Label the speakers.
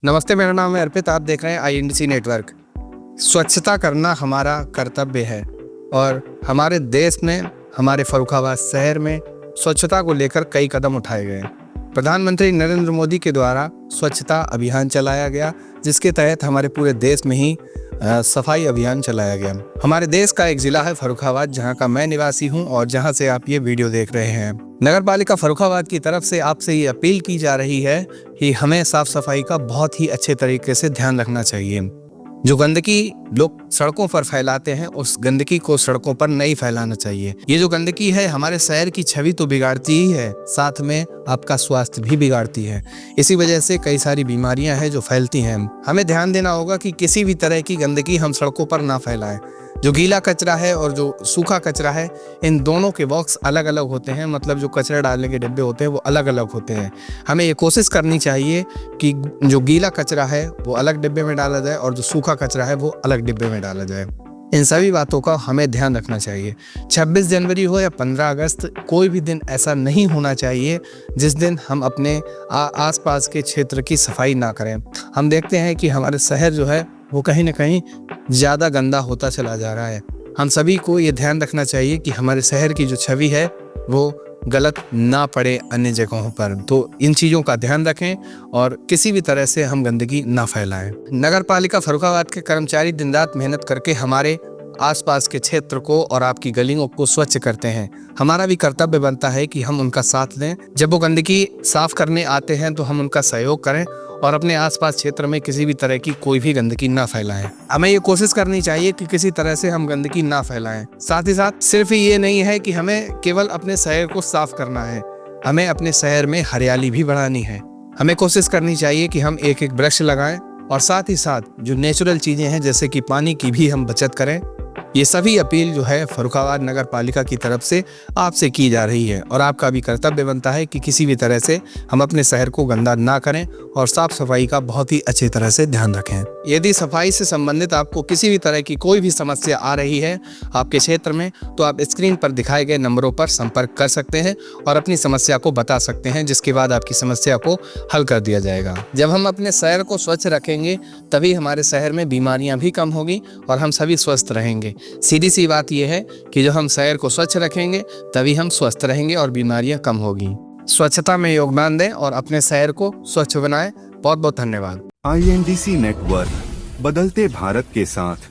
Speaker 1: नमस्ते, मेरा नाम है अर्पित। आप देख रहे हैं INDC नेटवर्क। स्वच्छता करना हमारा कर्तव्य है और हमारे देश में, हमारे फर्रुखाबाद शहर में स्वच्छता को लेकर कई कदम उठाए गए। प्रधानमंत्री नरेंद्र मोदी के द्वारा स्वच्छता अभियान चलाया गया, जिसके तहत हमारे पूरे देश में ही सफाई अभियान चलाया गया। हमारे देश का एक जिला है फर्रुखाबाद, जहां का मैं निवासी हूं और जहां से आप ये वीडियो देख रहे हैं। नगर पालिका फर्रुखाबाद की तरफ से आपसे ये अपील की जा रही है कि हमें साफ सफाई का बहुत ही अच्छे तरीके से ध्यान रखना चाहिए। जो गंदगी लोग सड़कों पर फैलाते हैं, उस गंदगी को सड़कों पर नहीं फैलाना चाहिए। ये जो गंदगी है हमारे शहर की छवि तो बिगाड़ती ही है, साथ में आपका स्वास्थ्य भी बिगाड़ती है। इसी वजह से कई सारी बीमारियां हैं जो फैलती हैं। हमें ध्यान देना होगा कि किसी भी तरह की गंदगी हम सड़कों पर ना फैलाएं। जो गीला कचरा है और जो सूखा कचरा है, इन दोनों के बॉक्स अलग अलग होते हैं। मतलब जो कचरा डालने के डिब्बे होते हैं वो अलग अलग होते हैं। हमें ये कोशिश करनी चाहिए कि जो गीला कचरा है वो अलग डिब्बे में डाला जाए और जो सूखा कचरा है वो अलग डिब्बे में डाला जाए। इन सभी बातों का हमें ध्यान रखना चाहिए। 26 जनवरी हो या 15 अगस्त, कोई भी दिन ऐसा नहीं होना चाहिए जिस दिन हम अपने आसपास के क्षेत्र की सफाई ना करें। हम देखते हैं कि हमारे शहर जो है वो कहीं ना कहीं ज़्यादा गंदा होता चला जा रहा है। हम सभी को ये ध्यान रखना चाहिए कि हमारे शहर की जो छवि है वो गलत ना पड़े अन्य जगहों पर। तो इन चीज़ों का ध्यान रखें और किसी भी तरह से हम गंदगी ना फैलाएं। नगर पालिका फर्रुखाबाद के कर्मचारी दिन रात मेहनत करके हमारे आसपास के क्षेत्र को और आपकी गलियों को स्वच्छ करते हैं। हमारा भी कर्तव्य बनता है कि हम उनका साथ दें। जब वो गंदगी साफ करने आते हैं तो हम उनका सहयोग करें और अपने आसपास क्षेत्र में किसी भी तरह की कोई भी गंदगी ना फैलाएं। हमें ये कोशिश करनी चाहिए कि किसी तरह से हम गंदगी ना फैलाएं। साथ ही साथ सिर्फ ये नहीं है कि हमें केवल अपने शहर को साफ करना है, हमें अपने शहर में हरियाली भी बढ़ानी है। हमें कोशिश करनी चाहिए कि हम एक एक वृक्ष लगाएं और साथ ही साथ जो नेचुरल चीज़ें हैं जैसे कि पानी की भी हम बचत करें। ये सभी अपील जो है फर्रुखाबाद नगर पालिका की तरफ से आपसे की जा रही है और आपका भी कर्तव्य बनता है कि किसी भी तरह से हम अपने शहर को गंदा ना करें और साफ सफाई का बहुत ही अच्छी तरह से ध्यान रखें। यदि सफाई से संबंधित आपको किसी भी तरह की कोई भी समस्या आ रही है आपके क्षेत्र में, तो आप स्क्रीन पर दिखाए गए नंबरों पर संपर्क कर सकते हैं और अपनी समस्या को बता सकते हैं, जिसके बाद आपकी समस्या को हल कर दिया जाएगा। जब हम अपने शहर को स्वच्छ रखेंगे तभी हमारे शहर में बीमारियां भी कम होगी और हम सभी स्वस्थ रहेंगे। सीधी सी बात यह है कि जो हम शहर को स्वच्छ रखेंगे तभी हम स्वस्थ रहेंगे और बीमारियां कम होगी। स्वच्छता में योगदान दें और अपने शहर को स्वच्छ बनाएं। बहुत बहुत धन्यवाद।
Speaker 2: INDC नेटवर्क, बदलते भारत के साथ।